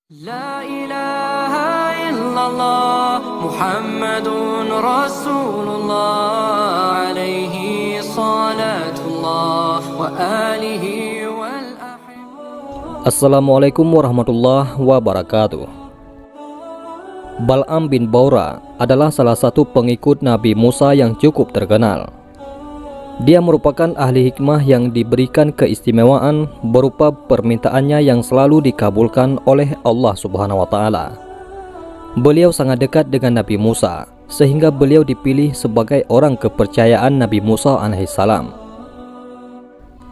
La ilaha illallah Muhammadun Rasulullah alaihi salatullah wa alihi wal Assalamualaikum warahmatullahi wabarakatuh. Bal'am bin Baura adalah salah satu pengikut Nabi Musa yang cukup terkenal. Dia merupakan ahli hikmah yang diberikan keistimewaan berupa permintaannya yang selalu dikabulkan oleh Allah Subhanahu wa Ta'ala. Beliau sangat dekat dengan Nabi Musa, sehingga beliau dipilih sebagai orang kepercayaan Nabi Musa alaihissalam.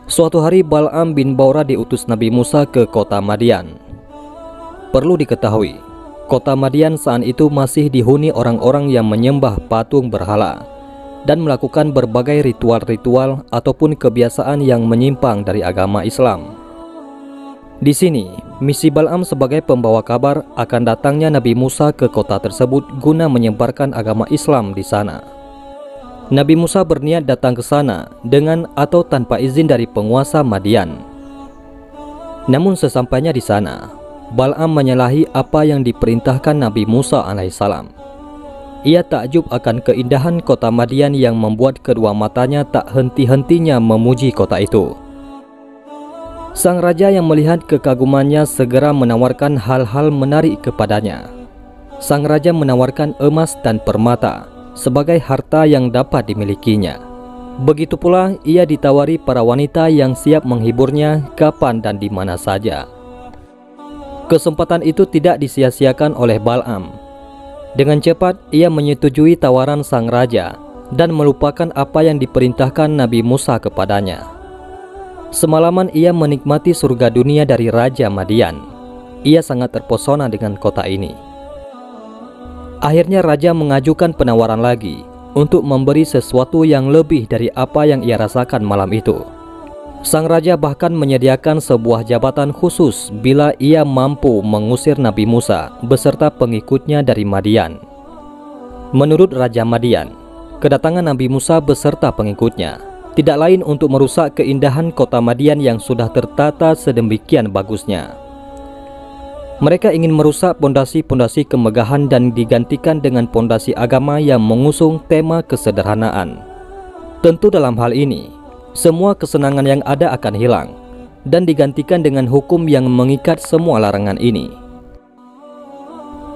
Suatu hari Bal'am bin Baura diutus Nabi Musa ke kota Madian. Perlu diketahui, kota Madian saat itu masih dihuni orang-orang yang menyembah patung berhala dan melakukan berbagai ritual-ritual ataupun kebiasaan yang menyimpang dari agama Islam. Di sini, misi Bal'am sebagai pembawa kabar akan datangnya Nabi Musa ke kota tersebut guna menyebarkan agama Islam di sana. Nabi Musa berniat datang ke sana dengan atau tanpa izin dari penguasa Madian. Namun sesampainya di sana, Bal'am menyalahi apa yang diperintahkan Nabi Musa alaihissalam. Ia takjub akan keindahan kota Madian yang membuat kedua matanya tak henti-hentinya memuji kota itu. Sang raja yang melihat kekagumannya segera menawarkan hal-hal menarik kepadanya. Sang raja menawarkan emas dan permata sebagai harta yang dapat dimilikinya. Begitu pula ia ditawari para wanita yang siap menghiburnya kapan dan di mana saja. Kesempatan itu tidak disia-siakan oleh Bal'am. Dengan cepat ia menyetujui tawaran sang raja dan melupakan apa yang diperintahkan Nabi Musa kepadanya. Semalaman ia menikmati surga dunia dari Raja Madian. Ia sangat terpesona dengan kota ini. Akhirnya raja mengajukan penawaran lagi untuk memberi sesuatu yang lebih dari apa yang ia rasakan malam itu. Sang raja bahkan menyediakan sebuah jabatan khusus bila ia mampu mengusir Nabi Musa beserta pengikutnya dari Madian. Menurut Raja Madian, kedatangan Nabi Musa beserta pengikutnya tidak lain untuk merusak keindahan kota Madian yang sudah tertata sedemikian bagusnya. Mereka ingin merusak pondasi-pondasi kemegahan dan digantikan dengan pondasi agama yang mengusung tema kesederhanaan. Tentu dalam hal ini, semua kesenangan yang ada akan hilang dan digantikan dengan hukum yang mengikat semua larangan ini.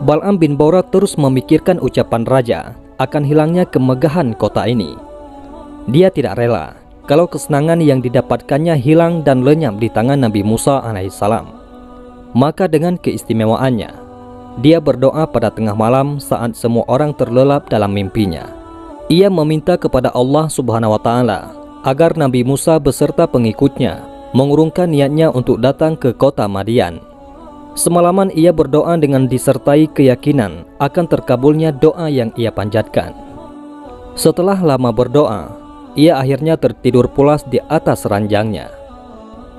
Bal'am bin Baura terus memikirkan ucapan raja akan hilangnya kemegahan kota ini. Dia tidak rela kalau kesenangan yang didapatkannya hilang dan lenyap di tangan Nabi Musa alaihissalam. Maka dengan keistimewaannya, dia berdoa pada tengah malam saat semua orang terlelap dalam mimpinya. Ia meminta kepada Allah Subhanahu wa Ta'ala agar Nabi Musa beserta pengikutnya mengurungkan niatnya untuk datang ke kota Madian. Semalaman ia berdoa dengan disertai keyakinan akan terkabulnya doa yang ia panjatkan. Setelah lama berdoa, ia akhirnya tertidur pulas di atas ranjangnya.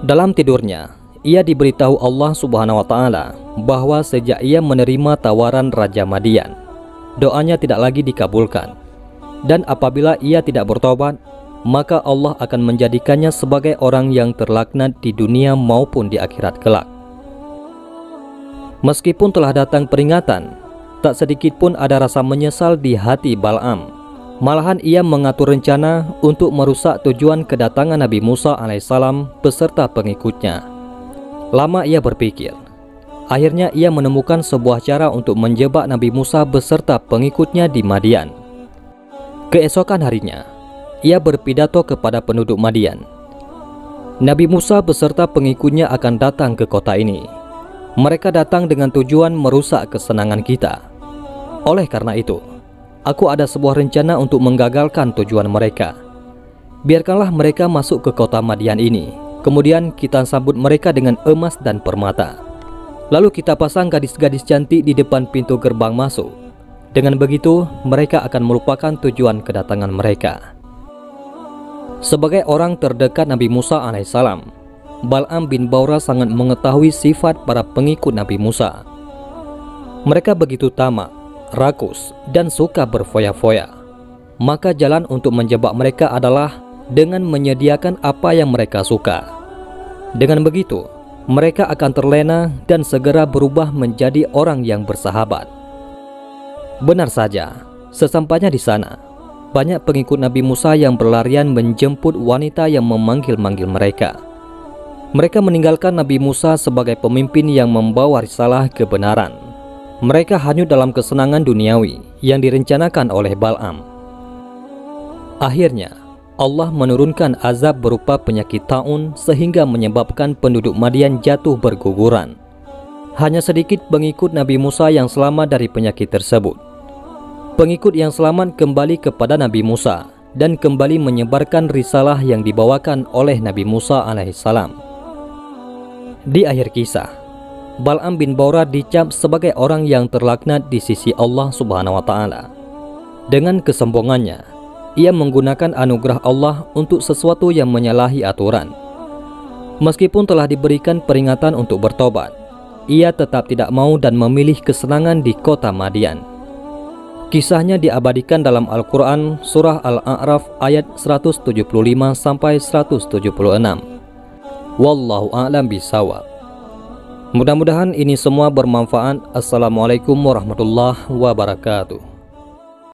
Dalam tidurnya, ia diberitahu Allah Subhanahu wa Ta'ala bahwa sejak ia menerima tawaran Raja Madian, doanya tidak lagi dikabulkan. Dan apabila ia tidak bertobat, maka Allah akan menjadikannya sebagai orang yang terlaknat di dunia maupun di akhirat kelak. Meskipun telah datang peringatan, tak sedikit pun ada rasa menyesal di hati Bal'am. Malahan ia mengatur rencana untuk merusak tujuan kedatangan Nabi Musa alaihissalam beserta pengikutnya. Lama ia berpikir. Akhirnya ia menemukan sebuah cara untuk menjebak Nabi Musa beserta pengikutnya di Madian. Keesokan harinya, ia berpidato kepada penduduk Madian. Nabi Musa beserta pengikutnya akan datang ke kota ini. Mereka datang dengan tujuan merusak kesenangan kita. Oleh karena itu, aku ada sebuah rencana untuk menggagalkan tujuan mereka. Biarkanlah mereka masuk ke kota Madian ini. Kemudian kita sambut mereka dengan emas dan permata. Lalu kita pasang gadis-gadis cantik di depan pintu gerbang masuk. Dengan begitu, mereka akan melupakan tujuan kedatangan mereka. Sebagai orang terdekat Nabi Musa alaihissalam, Bal'am bin Baura sangat mengetahui sifat para pengikut Nabi Musa. Mereka begitu tamak, rakus, dan suka berfoya-foya. Maka jalan untuk menjebak mereka adalah dengan menyediakan apa yang mereka suka. Dengan begitu, mereka akan terlena dan segera berubah menjadi orang yang bersahabat. Benar saja, sesampainya di sana, banyak pengikut Nabi Musa yang berlarian menjemput wanita yang memanggil-manggil mereka. Mereka meninggalkan Nabi Musa sebagai pemimpin yang membawa risalah kebenaran. Mereka hanyut dalam kesenangan duniawi yang direncanakan oleh Bal'am. Akhirnya, Allah menurunkan azab berupa penyakit taun sehingga menyebabkan penduduk Madian jatuh berguguran. Hanya sedikit pengikut Nabi Musa yang selamat dari penyakit tersebut. Pengikut yang selamat kembali kepada Nabi Musa dan kembali menyebarkan risalah yang dibawakan oleh Nabi Musa alaihissalam. Di akhir kisah, Bal'am bin Baura dicap sebagai orang yang terlaknat di sisi Allah Subhanahu wa Ta'ala. Dengan kesombongannya, ia menggunakan anugerah Allah untuk sesuatu yang menyalahi aturan. Meskipun telah diberikan peringatan untuk bertobat, ia tetap tidak mau dan memilih kesenangan di kota Madian. Kisahnya diabadikan dalam Al-Quran Surah Al-A'raf ayat 175-176. Wallahu a'lam bishawab. Mudah-mudahan ini semua bermanfaat. Assalamualaikum warahmatullahi wabarakatuh.